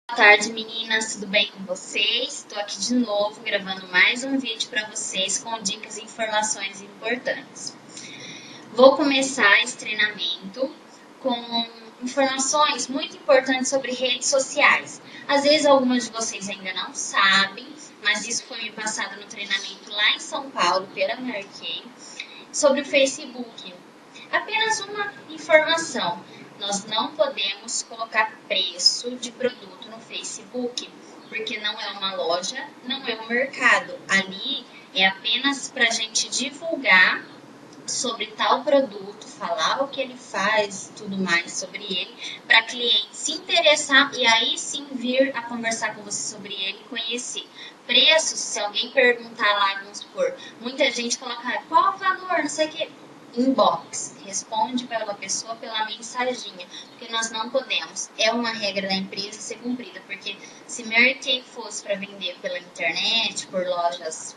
Boa tarde, meninas, tudo bem com vocês? Estou aqui de novo gravando mais um vídeo para vocês com dicas e informações importantes. Vou começar esse treinamento com informações muito importantes sobre redes sociais. Às vezes algumas de vocês ainda não sabem, mas isso foi me passado no treinamento lá em São Paulo pela Mary Kay, sobre o Facebook. Apenas uma informação. Nós não podemos colocar preço de produto no Facebook, porque não é uma loja, não é um mercado. Ali é apenas para a gente divulgar sobre tal produto, falar o que ele faz, tudo mais sobre ele, para cliente se interessar e aí sim vir a conversar com você sobre ele e conhecer. Preços, se alguém perguntar lá, vamos supor, muita gente coloca qual o valor, não sei o que. Inbox, responde pela pessoa pela mensaginha, porque nós não podemos, é uma regra da empresa ser cumprida, porque se Mary Kay fosse para vender pela internet, por lojas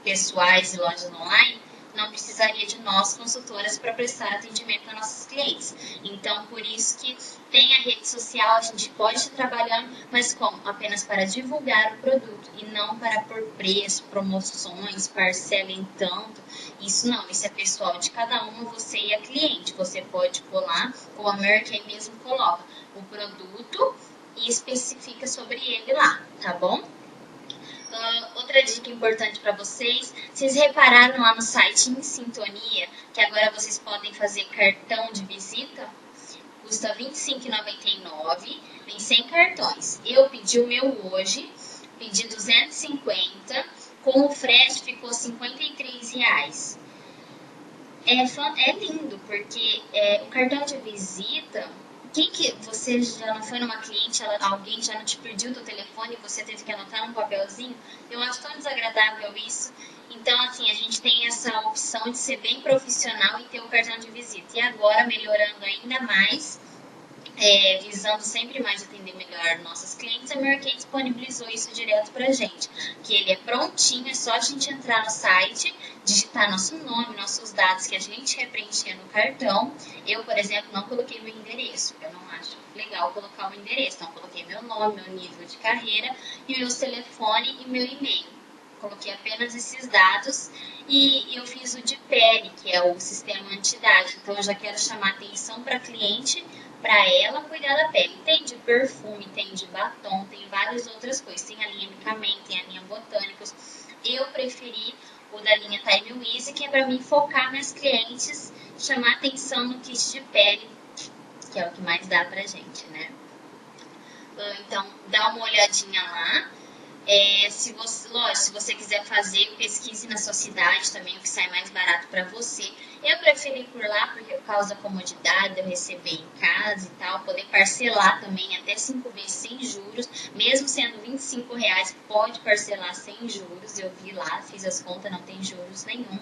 pessoais e lojas online, não precisaria de nós, consultoras, para prestar atendimento a nossos clientes. Então, por isso que tem a rede social, a gente pode estar trabalhando, mas como? Apenas para divulgar o produto e não para pôr preço, promoções, parcela em tanto. Isso não, isso é pessoal de cada uma, você e a cliente. Você pode colar, ou a Mary Kay mesmo coloca o produto e especifica sobre ele lá, tá bom? Outra dica importante para vocês repararam lá no site Em Sintonia, que agora vocês podem fazer cartão de visita? Custa R$ 25,99, vem 100 cartões. Eu pedi o meu hoje, pedi 250, com o frete ficou R$ 53. É lindo, porque o cartão de visita... Quem que você já não foi numa cliente, alguém já não te pediu o teu telefone e você teve que anotar num papelzinho? Eu acho tão desagradável isso. Então, assim, a gente tem essa opção de ser bem profissional e ter o cartão de visita. E agora, melhorando ainda mais, visando sempre mais atender melhor nossos clientes, a Mary Kay disponibilizou isso direto pra gente. Que ele é prontinho, é só a gente entrar no site, digitar nosso nome, nossos dados que a gente quer preencher no cartão. Eu, por exemplo, não coloquei meu endereço, eu não acho legal colocar o endereço. Então, coloquei meu nome, meu nível de carreira, e meu telefone e meu e-mail. Coloquei apenas esses dados e eu fiz o de pele, que é o sistema anti-idade. Então, eu já quero chamar atenção para a cliente, para ela cuidar da pele. Tem de perfume, tem de batom, tem várias outras coisas. Tem a linha Micamento, tem a linha Botânicos. Eu preferi o da linha Time Easy, que é para mim focar nas clientes, chamar atenção no kit de pele, que é o que mais dá pra gente, né? Então, dá uma olhadinha lá. Se você quiser fazer, pesquise na sua cidade também o que sai mais barato para você. Eu preferi por lá, porque por causa da comodidade, eu receber em casa e tal, poder parcelar também até 5 vezes sem juros, mesmo sendo R$ 25, pode parcelar sem juros. Eu vi lá, fiz as contas, não tem juros nenhum.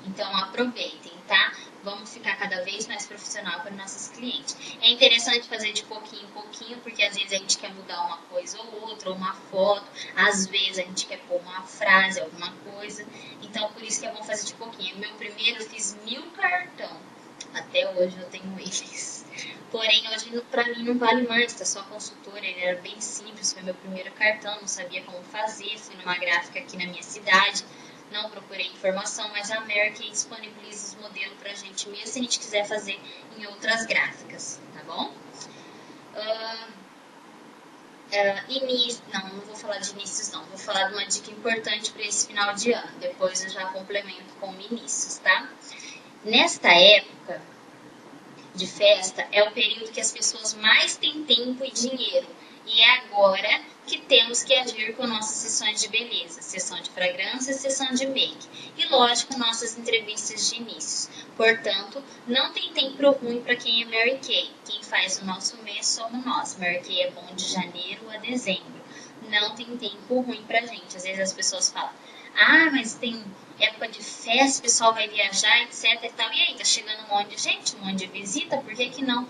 Então aproveitem, tá? Vamos ficar cada vez mais profissional para nossos clientes. É interessante fazer de pouquinho em pouquinho, porque às vezes a gente quer mudar uma coisa ou outra, ou uma foto, às vezes a gente quer pôr uma frase, alguma coisa. Então, por isso que é bom fazer de pouquinho. Meu primeiro eu fiz 1000 cartão. Até hoje eu tenho eles. Porém, hoje pra mim não vale mais, tá só consultora, ele era bem simples, foi meu primeiro cartão, não sabia como fazer, fui numa gráfica aqui na minha cidade, não procurei informação, mas a Mary Kay disponibiliza os modelos pra gente mesmo se a gente quiser fazer em outras gráficas, tá bom? Não vou falar de inícios não, vou falar de uma dica importante para esse final de ano, depois eu já complemento com inícios, tá? Nesta época de festa, é o período que as pessoas mais têm tempo e dinheiro, e é agora que temos que agir com nossas sessões de beleza, sessão de fragrância, sessão de make, e lógico, nossas entrevistas de inícios. Portanto, não tem tempo ruim para quem é Mary Kay. Quem faz o nosso mês somos nós. Mary Kay é bom de janeiro a dezembro. Não tem tempo ruim pra gente. Às vezes as pessoas falam, mas tem época de festa, o pessoal vai viajar, etc e tal. E aí, tá chegando um monte de gente, um monte de visita, por que não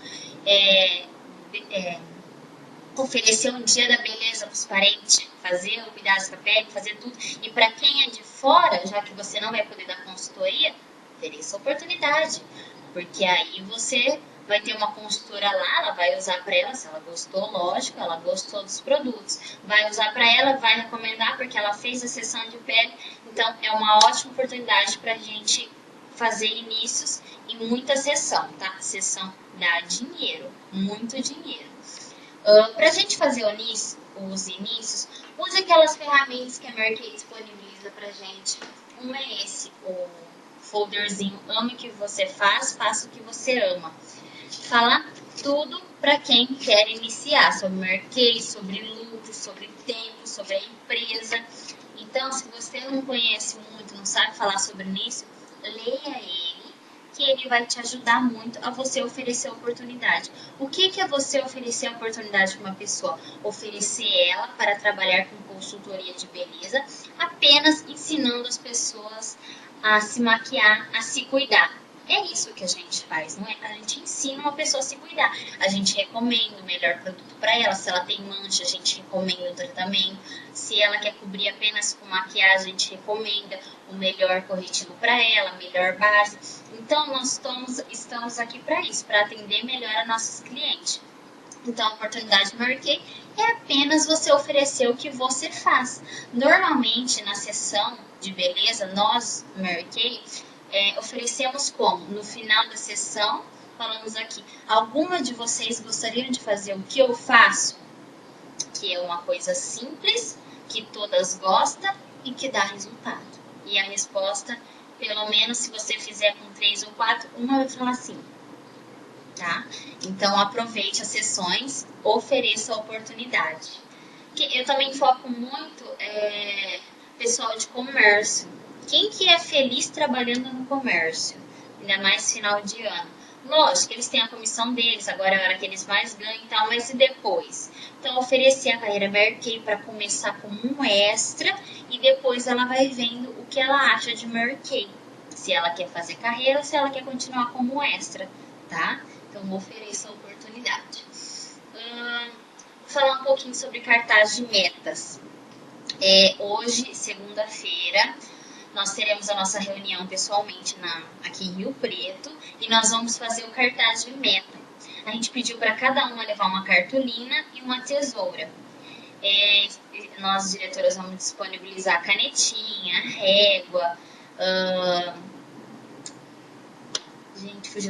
oferecer um dia da beleza para os parentes, fazer o cuidado com a pele, fazer tudo. E para quem é de fora, já que você não vai poder dar consultoria, ofereça oportunidade, porque aí você vai ter uma consultora lá, ela vai usar para ela, se ela gostou, lógico, ela gostou dos produtos, vai usar para ela, vai recomendar porque ela fez a sessão de pele. Então, é uma ótima oportunidade para a gente fazer inícios e muita sessão, tá? Sessão dá dinheiro, muito dinheiro. Para a gente fazer os inícios, use aquelas ferramentas que a Mary Kay disponibiliza para gente. Um é esse, o folderzinho Ame o que você faz, faça o que você ama. Falar tudo para quem quer iniciar, sobre Mary Kay, sobre lucro, sobre tempo, sobre a empresa. Então, se você não conhece muito, não sabe falar sobre isso, leia ele, que ele vai te ajudar muito a você oferecer a oportunidade. O que é você oferecer a oportunidade para uma pessoa? Oferecer ela para trabalhar com consultoria de beleza, apenas ensinando as pessoas a se maquiar, a se cuidar. É isso que a gente faz, não é? A gente ensina uma pessoa a se cuidar. A gente recomenda o melhor produto para ela. Se ela tem mancha, a gente recomenda o tratamento. Se ela quer cobrir apenas com maquiagem, a gente recomenda o melhor corretivo para ela, a melhor base. Então, nós estamos aqui para isso, para atender melhor a nossos clientes. Então, a oportunidade Mary Kay é apenas você oferecer o que você faz. Normalmente, na sessão de beleza, nós, Mary Kay, oferecemos como? No final da sessão, falamos aqui, alguma de vocês gostariam de fazer o que eu faço? Que é uma coisa simples, que todas gostam e que dá resultado. E a resposta, pelo menos se você fizer com 3 ou 4, uma vai falar sim. Tá? Então, aproveite as sessões, ofereça a oportunidade. Eu também foco muito pessoal de comércio. Quem que é feliz trabalhando no comércio? Ainda mais final de ano. Lógico que eles têm a comissão deles, agora é a hora que eles mais ganham e tal, mas e depois? Então, oferecer a carreira Mary Kay para começar como um extra e depois ela vai vendo o que ela acha de Mary Kay. Se ela quer fazer carreira ou se ela quer continuar como extra, tá? Então, ofereça a oportunidade. Vou falar um pouquinho sobre cartaz de metas. Hoje, segunda-feira, nós teremos a nossa reunião pessoalmente aqui em Rio Preto e nós vamos fazer o cartaz de meta. A gente pediu para cada uma levar uma cartolina e uma tesoura. Nós, diretoras, vamos disponibilizar canetinha, régua,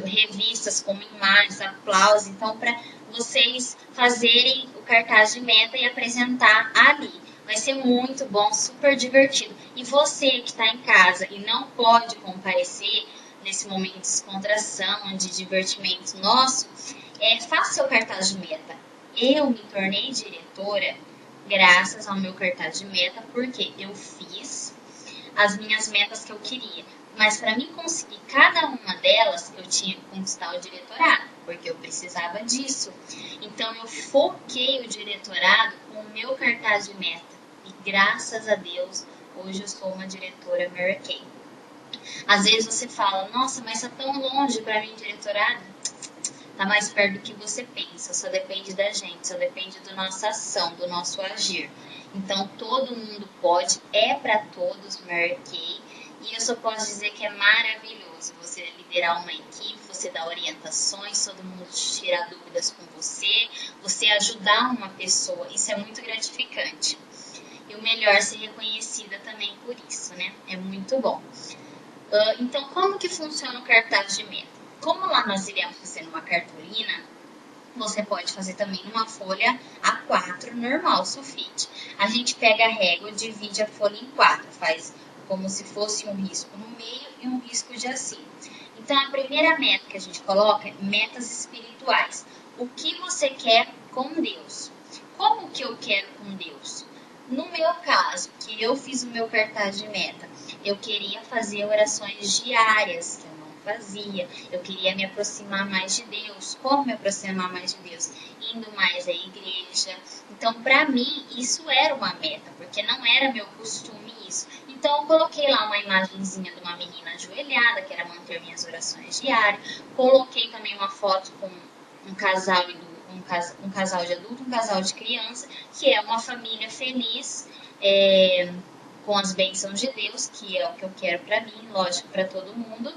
revistas como imagens, aplausos. Então, para vocês fazerem o cartaz de meta e apresentar ali. Vai ser muito bom, super divertido. E você que está em casa e não pode comparecer nesse momento de descontração, de divertimento nosso, faça seu cartaz de meta. Eu me tornei diretora graças ao meu cartaz de meta, porque eu fiz as minhas metas que eu queria. Mas para mim conseguir cada uma delas, eu tinha que conquistar o diretorado, porque eu precisava disso. Então, eu foquei o diretorado com o meu cartaz de meta. E graças a Deus, hoje eu sou uma diretora Mary Kay. Às vezes você fala, nossa, mas está tão longe para mim diretorado. Está mais perto do que você pensa, só depende da gente, só depende da nossa ação, do nosso agir. Então, todo mundo pode, é para todos Mary Kay. E eu só posso dizer que é maravilhoso você liderar uma equipe, você dar orientações, todo mundo tirar dúvidas com você, você ajudar uma pessoa. Isso é muito gratificante. E o melhor, ser reconhecida também por isso, né? É muito bom. Então, como que funciona o cartaz de meta? Como lá nós iremos fazer numa cartolina, você pode fazer também numa folha A4 normal, sulfite. A gente pega a régua, divide a folha em 4, faz como se fosse um risco no meio e um risco de acima. Então, a primeira meta que a gente coloca é metas espirituais. O que você quer com Deus? Como que eu quero com Deus? No meu caso, que eu fiz o meu cartaz de meta, eu queria fazer orações diárias, que eu não fazia. Eu queria me aproximar mais de Deus. Como me aproximar mais de Deus? Indo mais à igreja. Então, para mim, isso era uma meta, porque não era meu costume isso. Então, eu coloquei lá uma imagenzinha de uma menina ajoelhada, que era manter minhas orações diárias. Coloquei também uma foto com um casal um casal de adulto, um casal de criança, que é uma família feliz, com as bênçãos de Deus, que é o que eu quero para mim, lógico, para todo mundo.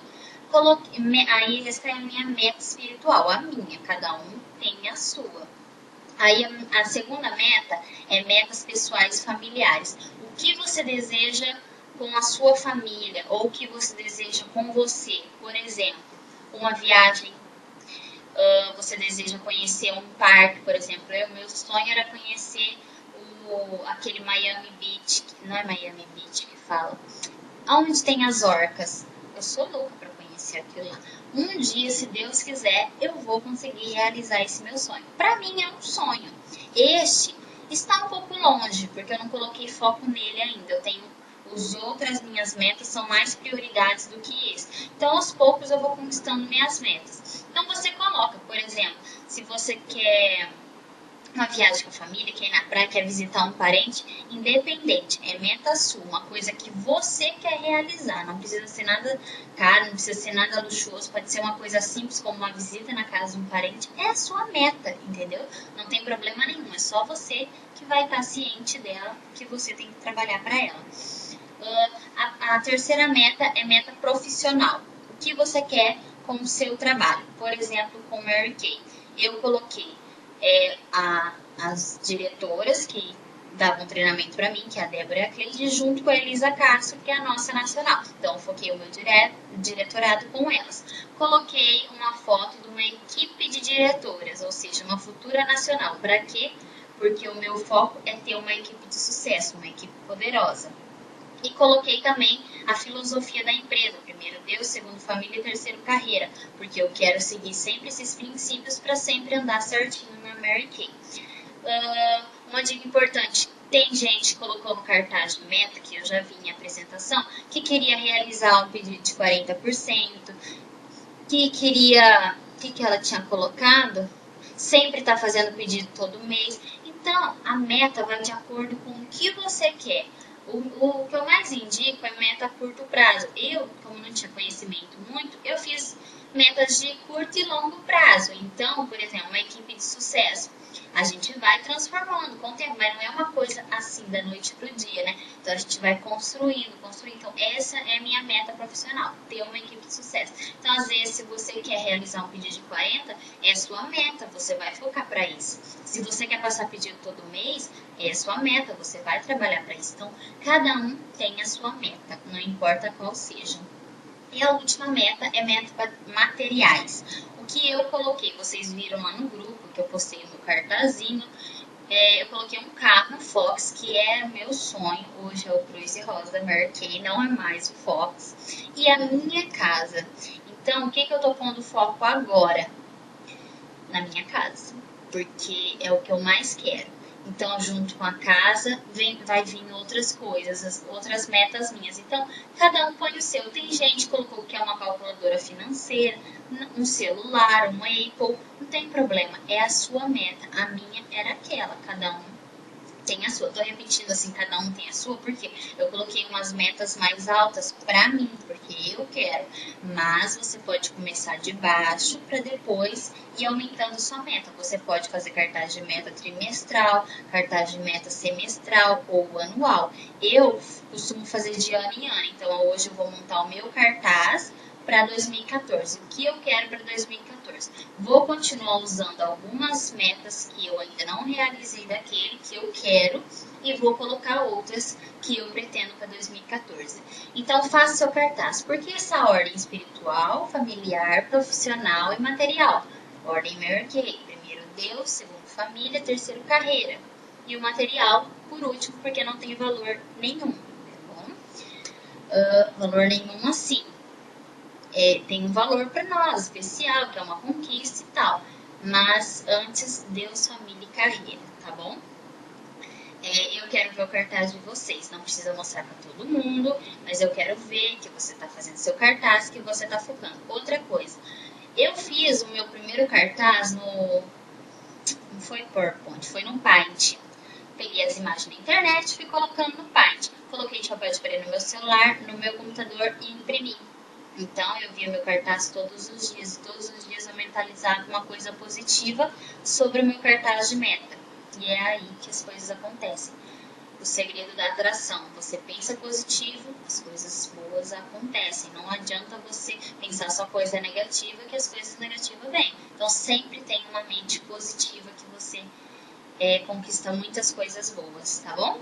Aí essa é a minha meta espiritual, a minha, cada um tem a sua. Aí a segunda meta é metas pessoais e familiares. O que você deseja com a sua família ou o que você deseja com você? Por exemplo, uma viagem, você deseja conhecer um parque, por exemplo. Meu sonho era conhecer aquele Miami Beach, não é Miami Beach que fala, onde tem as orcas. Eu sou louca para conhecer aquilo lá. Um dia, se Deus quiser, eu vou conseguir realizar esse meu sonho. Para mim é um sonho. Este está um pouco longe, porque eu não coloquei foco nele ainda. Eu tenho outras minhas metas são mais prioridades do que esse. Então, aos poucos eu vou conquistando minhas metas. Então, você coloca, por exemplo, se você quer uma viagem com a família, quer ir na praia, quer visitar um parente, independente, é meta sua, uma coisa que você quer realizar, não precisa ser nada caro, não precisa ser nada luxuoso, pode ser uma coisa simples como uma visita na casa de um parente, é a sua meta, entendeu? Não tem problema nenhum, é só você que vai estar ciente dela, que você tem que trabalhar para ela. A terceira meta é meta profissional, o que você quer com o seu trabalho, por exemplo, com Mary Kay, eu coloquei as diretoras que davam treinamento para mim, que é a Débora e a Cleide, junto com a Elisa Castro, que é a nossa nacional. Então, foquei o meu diretorado com elas. Coloquei uma foto de uma equipe de diretoras, ou seja, uma futura nacional. Para quê? Porque o meu foco é ter uma equipe de sucesso, uma equipe poderosa. E coloquei também a filosofia da empresa, primeiro Deus, segundo família e terceiro carreira, porque eu quero seguir sempre esses princípios para sempre andar certinho na Mary Kay. Uma dica importante, tem gente que colocou no cartaz de meta, que eu já vi em apresentação, que queria realizar um pedido de 40%, que ela tinha colocado? Sempre está fazendo pedido todo mês. Então, a meta vai de acordo com o que você quer. O que eu mais indico é meta a curto prazo. Eu, como não tinha conhecimento muito, eu fiz metas de curto e longo prazo. Então, por exemplo, uma equipe de sucesso. A gente vai transformando com o tempo, mas não é uma coisa assim da noite pro dia, né? Então, a gente vai construindo. Então, essa é a minha meta profissional, ter uma equipe de sucesso. Então, às vezes, se você quer realizar um pedido de 40, é a sua meta, você vai focar para isso. Se você quer passar pedido todo mês, é a sua meta, você vai trabalhar para isso. Então, cada um tem a sua meta, não importa qual seja. E a última meta é meta materiais. O que eu coloquei, vocês viram lá no grupo, que eu postei no cartazinho, eu coloquei um carro, um Fox, que é o meu sonho. Hoje é o Cruze Rosa da Mary Kay, não é mais o Fox. E a minha casa. Então, o que eu tô pondo foco agora? Na minha casa. Porque é o que eu mais quero. Então, junto com a casa, vai vir outras coisas, outras metas minhas. Então, cada um põe o seu. Tem gente que colocou que é uma calculadora financeira, um celular, um Apple. Não tem problema, é a sua meta. A minha era aquela, cada um tem a sua. Tô repetindo assim, cada um tem a sua, porque eu coloquei umas metas mais altas pra mim, porque eu quero. Mas você pode começar de baixo para depois ir aumentando sua meta. Você pode fazer cartaz de meta trimestral, cartaz de meta semestral ou anual. Eu costumo fazer de ano em ano, então hoje eu vou montar o meu cartaz para 2014. O que eu quero para 2014? Vou continuar usando algumas metas que eu ainda não realizei daquele que eu quero e vou colocar outras que eu pretendo para 2014. Então, faça seu cartaz. Por que essa ordem espiritual, familiar, profissional e material? Ordem Mary Kay. Primeiro Deus, segundo família, terceiro carreira. E o material, por último, porque não tem valor nenhum. Tá bom? Valor nenhum assim. Tem um valor para nós, especial, que é uma conquista e tal. Mas antes, Deus, família e carreira, tá bom? Eu quero ver o cartaz de vocês. Não precisa mostrar para todo mundo, mas eu quero ver que você está fazendo seu cartaz, que você está focando. Outra coisa, eu fiz o meu primeiro cartaz não foi PowerPoint, foi no Paint. Peguei as imagens na internet e fui colocando no Paint. Coloquei de papel de parede no meu celular, no meu computador e imprimi. Então, eu via meu cartaz todos os dias. E todos os dias eu mentalizava uma coisa positiva sobre o meu cartaz de meta. E é aí que as coisas acontecem. o segredo da atração. Você pensa positivo, as coisas boas acontecem. Não adianta você pensar só coisa negativa, que as coisas negativas vêm. Então, sempre tem uma mente positiva que você conquista muitas coisas boas, tá bom?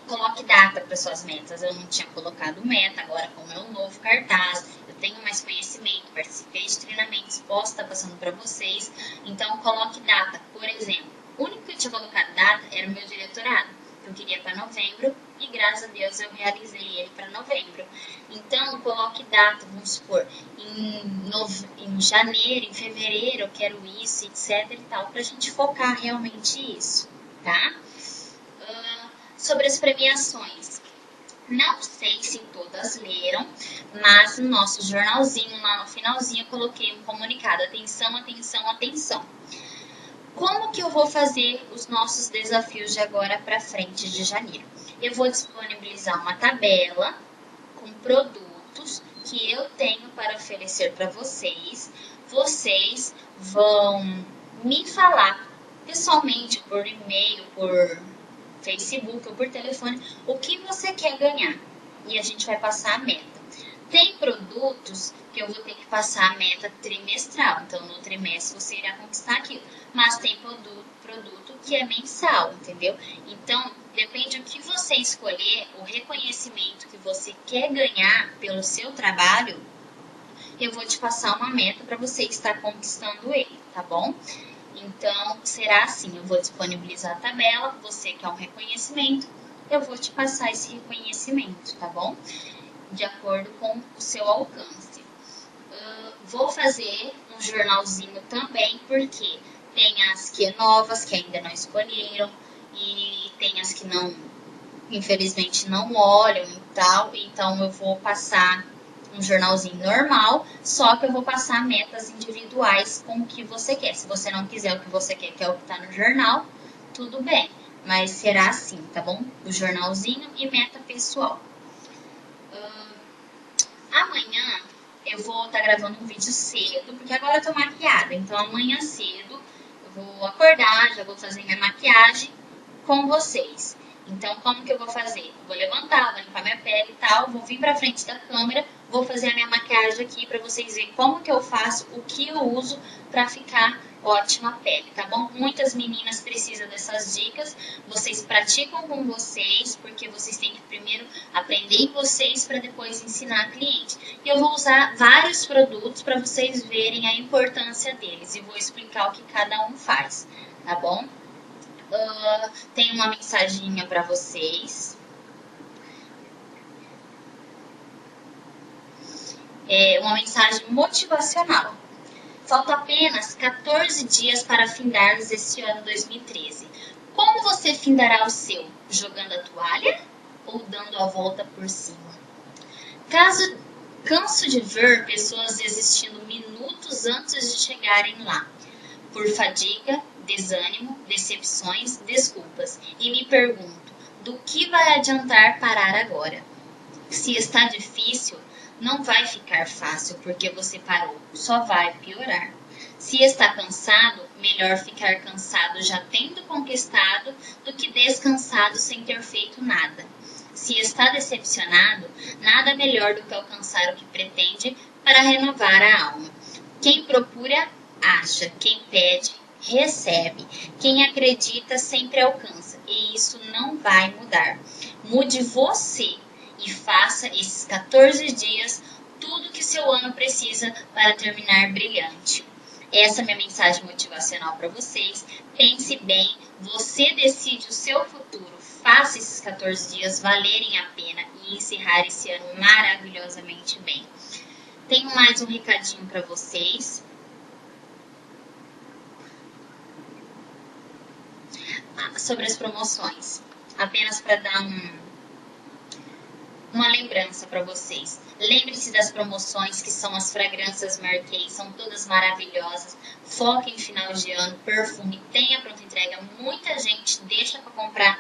Coloque data para suas metas. Eu não tinha colocado meta, agora como é um novo cartaz, eu tenho mais conhecimento, participei de treinamentos, posso estar passando para vocês, então coloque data. Por exemplo, o único que eu tinha colocado data era o meu diretorado, que eu queria para novembro, e graças a Deus eu realizei ele para novembro. Então coloque data, vamos supor, em janeiro, em fevereiro eu quero isso, etc e tal, para a gente focar realmente isso, tá? Sobre as premiações. Não sei se todas leram, mas no nosso jornalzinho, lá no finalzinho, eu coloquei um comunicado. Atenção, atenção, atenção. Como que eu vou fazer os nossos desafios de agora para frente de janeiro? Eu vou disponibilizar uma tabela com produtos que eu tenho para oferecer para vocês. Vocês vão me falar pessoalmente, por e-mail, por Facebook ou por telefone, o que você quer ganhar. E a gente vai passar a meta. Tem produtos que eu vou ter que passar a meta trimestral. Então, no trimestre você irá conquistar aquilo. Mas tem produto que é mensal, entendeu? Então, depende do que você escolher, o reconhecimento que você quer ganhar pelo seu trabalho, eu vou te passar uma meta para você estar conquistando ele, tá bom? Então, será assim, eu vou disponibilizar a tabela, você quer um reconhecimento, eu vou te passar esse reconhecimento, tá bom? De acordo com o seu alcance. Vou fazer um jornalzinho também, porque tem as que é novas, que ainda não escolheram, e tem as que não, infelizmente, não olham e tal, então eu vou passar um jornalzinho normal, só que eu vou passar metas individuais com o que você quer. Se você não quiser o que você quer, que é o que está no jornal, tudo bem. Mas será assim, tá bom? O jornalzinho e meta pessoal. Amanhã eu vou estar gravando um vídeo cedo, porque agora eu tô maquiada. Então amanhã cedo eu vou acordar, já vou fazer minha maquiagem com vocês. Então, como que eu vou fazer? Eu vou levantar, vou limpar minha pele e tal, vou vir pra frente da câmera, vou fazer a minha maquiagem aqui pra vocês verem como que eu faço, o que eu uso pra ficar ótima a pele, tá bom? Muitas meninas precisam dessas dicas, vocês praticam com vocês, porque vocês têm que primeiro aprender em vocês para depois ensinar a cliente. E eu vou usar vários produtos para vocês verem a importância deles e vou explicar o que cada um faz, tá bom? Tem uma mensaginha para vocês. Uma mensagem motivacional. Falta apenas 14 dias para findarmos este ano 2013. Como você findará o seu? Jogando a toalha ou dando a volta por cima? Canso de ver pessoas desistindo minutos antes de chegarem lá, por fadiga, desânimo, decepções, desculpas. E me pergunto, do que vai adiantar parar agora? Se está difícil, não vai ficar fácil porque você parou, só vai piorar. Se está cansado, melhor ficar cansado já tendo conquistado do que descansado sem ter feito nada. Se está decepcionado, nada melhor do que alcançar o que pretende para renovar a alma. Quem procura, acha. Quem pede, recebe. Quem acredita sempre alcança. E isso não vai mudar. Mude você e faça esses 14 dias tudo que seu ano precisa para terminar brilhante. Essa é a minha mensagem motivacional para vocês. Pense bem, você decide o seu futuro. Faça esses 14 dias valerem a pena e encerrar esse ano maravilhosamente bem. Tenho mais um recadinho para vocês. Sobre as promoções. Apenas para dar uma lembrança para vocês. Lembre-se das promoções que são as fragrâncias Marquei, são todas maravilhosas. Foque em final de ano, perfume, tenha pronta entrega. Muita gente deixa para comprar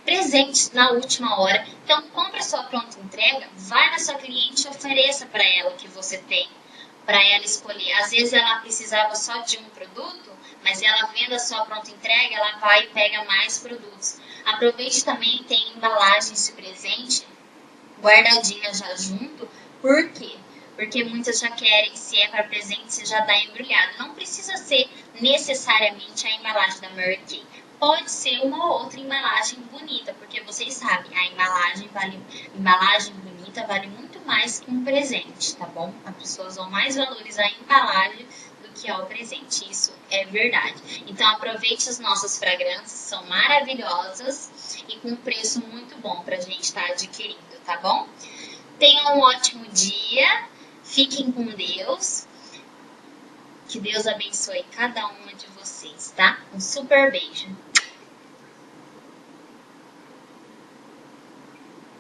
presentes na última hora. Então, compre a sua pronta entrega, vai na sua cliente e ofereça para ela o que você tem. para ela escolher. Às vezes ela precisava só de um produto, mas ela vendo a sua pronta entrega, ela vai e pega mais produtos. Aproveite também, tem embalagens de presente guardadinha já junto. Por quê? Porque muitas já querem, se é para presente, você já dá embrulhado. Não precisa ser necessariamente a embalagem da Mary Kay. Pode ser uma ou outra embalagem bonita, porque vocês sabem, a embalagem bonita vale muito mais que um presente, tá bom? As pessoas vão mais valorizar a embalagem do que ao presente, isso é verdade. Então aproveite as nossas fragrâncias, são maravilhosas e com um preço muito bom pra gente estar adquirindo, tá bom? Tenham um ótimo dia, fiquem com Deus, que Deus abençoe cada uma de vocês, tá? Um super beijo!